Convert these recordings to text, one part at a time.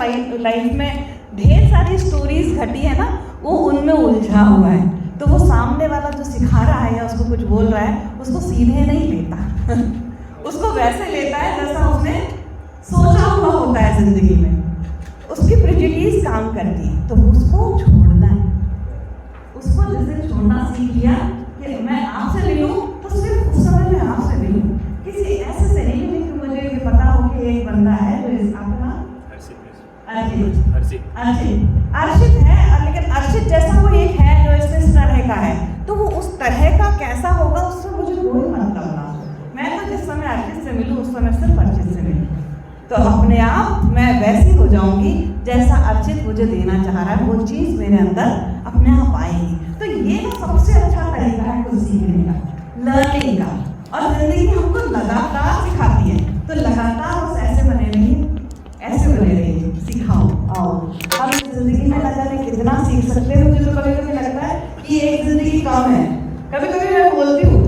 Life में ढेर सारी स्टोरीज घटी है ना, वो उनमें उलझा हुआ है। तो वो सामने वाला जो सिखा रहा है या उसको कुछ बोल रहा है, उसको सीधे नहीं लेता उसको वैसे लेता है जैसा उसने सोचा हुआ होता है जिंदगी में। उसकी प्रेजुडिस काम करती है, तो उसको छोड़ना है। उसको जैसे छोड़ना सीख लिया कि मैं आपसे मिलूं तो सिर्फ उस समय मैं आपसे मिलूं, किसी ऐसे से नहीं मिलूं कि मुझे ये पता हो कि एक बंदा है जो इस आपका अर्शित है, लेकिन अर्शित जैसा वो एक है जो इस तरह का है, तो वो उस तरह का कैसा होगा उससे मुझे कोई मतलब ना। मैं तो जिस समय अर्शित से मिलूं उस समय सिर्फ अर्शित से मिलूं, तो अपने आप मैं वैसी हो जाऊंगी जैसा अर्शित मुझे देना चाह रहा है, वो चीज़ मेरे अंदर अपने आप आएगी। तो ये ना सबसे अच्छा तरीका है कुछ सीखने का, लर्निंग का। और जिंदगी हमको लगातार सिखाती है, तो लगातार बस ऐसे बने रहिए, ऐसे बने रहिए, सिखाओ आओ। हम इस जिंदगी में न जाने कितना सीख सकते हैं। मुझे तो कभी कभी लगता है कि एक जिंदगी कम है। कभी कभी मैं बोलती हूँ,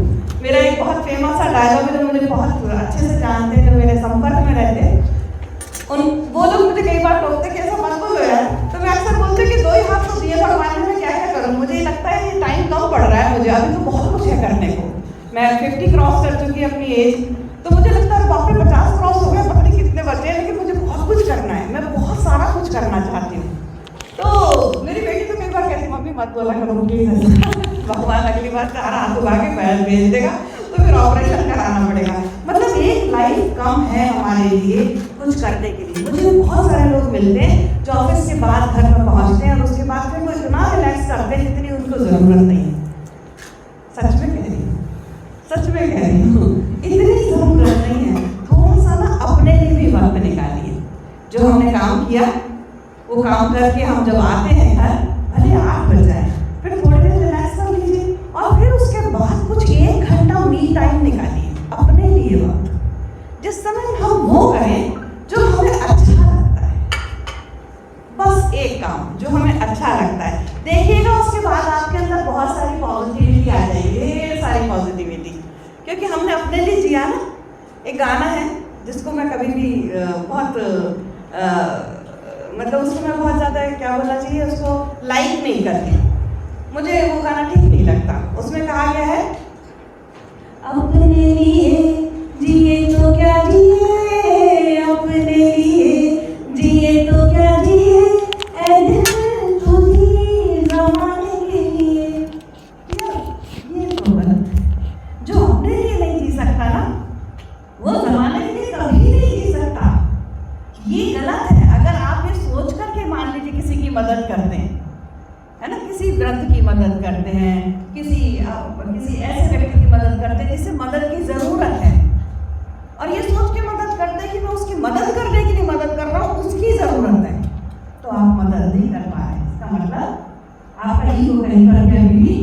मेरा एक बहुत फेमस सा डायलॉग है जो मुझे बहुत अच्छे से जानते हैं, जो मेरे संपर्क में रहते हैं, वो लोग मुझे कई बार टोकते कि ऐसा मत बोलो यार। तो मैं अक्सर बोलती हूँ कि 2 ही हाथ तो दिए भगवान ने, मैं क्या क्या करूँ। मुझे लगता है ये टाइम कम पड़ रहा है मुझे, अभी तो बहुत कुछ है करने को। मैं 50 क्रॉस कर चुकी अपनी एज, तो मुझे लगता है बाप रे 50 क्रॉस हो गया, पता नहीं कितने बचे हैं, लेकिन मुझे बहुत कुछ करना है, मैं बहुत सारा कुछ करना चाहती हूँ। तो मेरी बेटी तो कई बार कहती मम्मी मत बोला करो प्लीज भगवान अगली बार 4 हाथ उगा के पैर भेज देगा तो फिर ऑपरेशन कराना पड़ेगा। मतलब एक लाइफ कम है हमारे लिए कुछ करने के लिए। मुझे बहुत सारे लोग मिलते हैं जो ऑफिस के बाद घर में पहुँचते हैं और उसके बाद फिर वो इतना रिलैक्स करते हैं जितनी उनको ज़रूरत नहीं है। सच में कह रही हूँ, सच में कह रही हूँ, इतनी ज़रूरत नहीं है। थोड़ा सा ना अपने लिए भी वक्त निकालिए। जो हमने काम किया वो काम करके हम जब आते हैं घर, भले 8 बज जाए, फिर थोड़ी देर रिलैक्स कर लीजिए और फिर उसके बाद कुछ 1 घंटा मी टाइम निकालिए अपने लिए वक्त, जिस समय हम वो करें जो हमें अच्छा लगता है। बस एक काम जो हमें अच्छा लगता है, देखिएगा उसके बाद आपके अंदर बहुत सारी पॉजिटिविटी आ जाएगी, ढेर सारी पॉजिटिविटी, क्योंकि हमने अपने लिए जिया ना। एक गाना है जिसको मैं कभी भी मतलब उसको मैं बहुत ज़्यादा क्या बोलना चाहिए, उसको लाइक नहीं करती, मुझे वो गाना ठीक नहीं लगता। उसमें कहा गया है अपने लिए जिए तो क्या जिए, अपने लिए जिए तो क्या जिए, ऐ दिल तू जी ज़माने के लिए। ये तो गलत है। जो अपने लिए नहीं जी सकता ना, वो ज़माने के लिए कभी नहीं जी सकता। ये गलत है। अगर आप ये सोच करके मान लीजिए किसी की मदद करते हैं, है ना, किसी वृद्ध की मदद करते हैं, किसी ऐसे व्यक्ति की मदद करते हैं जिसे मदद की ज़रूरत है, और ये सोच के मदद करते हैं कि मैं उसकी मदद करने के लिए मदद कर रहा हूँ, उसकी ज़रूरत है, तो आप मदद नहीं कर पा रहे। इसका मतलब आपका ईगो कहीं पर भी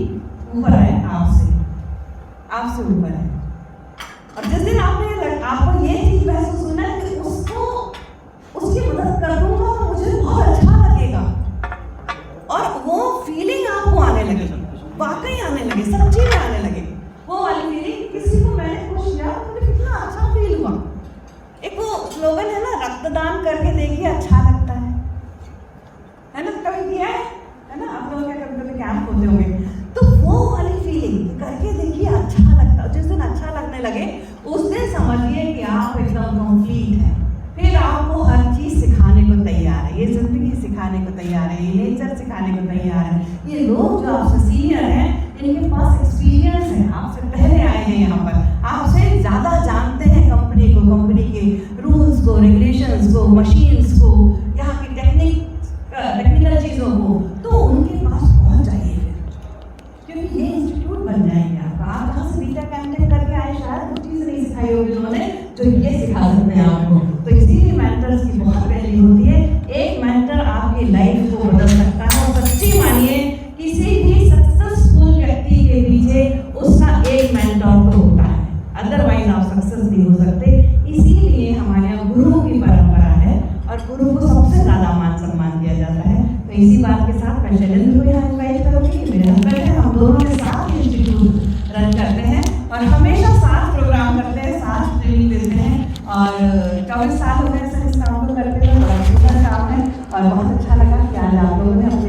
ऊपर है, आपसे ऊपर है। और जिस दिन आपको ये चीज़ महसूस होना है कि उसकी मदद कर दूंगा तो मुझे बहुत अच्छा लगेगा, और वो फीलिंग आपको आने लगे, वाकई आने लगे, सच्ची में आने लगे। वो वाली फीलिंग, किसी को मैंने खुश किया तो मुझे कितना अच्छा फील हुआ। एक वो स्लोगन है ना, रक्तदान करके देखिए अच्छा लगता है ना, कभी किया है ना, आप लोगों के कभी कैंप होते होंगे, तो वो वाली फीलिंग करके देखिए अच्छा लगता है। जिस दिन अच्छा लगने लगे उस दिन समझिए कि आप एकदम कंप्लीट हैं। फिर आपको हर चीज़ सिखाने को तैयार है, ये ज़िंदगी सिखाने को तैयार है, ये नेचर सिखाने को तैयार है। ये लोग जो आपसे सीनियर हैं, इनके पास एक्सपीरियंस है, आपसे पहले आए हैं यहाँ पर, आपसे ज़्यादा जानते हैं कंपनी को, कंपनी के रूल्स को, रेगुलेशंस को, मशीन्स को, यहाँ की टेक्निकल चीज़ों को, तो उनके पास पहुँच जाइए फिर, क्योंकि ये इंस्टीट्यूट बन जाएंगे आपका। आप जहाँ से बीटा कैम्पिंग करके आए, शायद वो चीज़ नहीं सिखाई होगी उन्होंने जो ये सिखा सकते हैं आपको। तो इसीलिए मेंटर्स की बहुत वैल्यू होती है। एक मेंटर आपकी लाइफ को बदल सकता है, और सच्ची मानिए किसी भी सक्सेसफुल व्यक्ति के पीछे उसका एक मेंटर तो होता है, अदरवाइज आप सक्सेस नहीं हो सकते। इसीलिए हमारे यहाँ गुरु की परंपरा है और गुरु को सबसे ज़्यादा मान सम्मान दिया जाता है। तो इसी बात के साथ मैं शैलेंद्र को यहाँ इन्वाइट करूँगी कि मेरे हस्बैंड हैं, हम दोनों के साथ इंस्टीट्यूट रन करते हैं और हमेशा साथ प्रोग्राम करते हैं, साथ ट्रेनिंग देते हैं, और 24 साल हो गए सर इस काम को करते हुए, बड़ा सुंदर काम है। ख्याल आप लोगों ने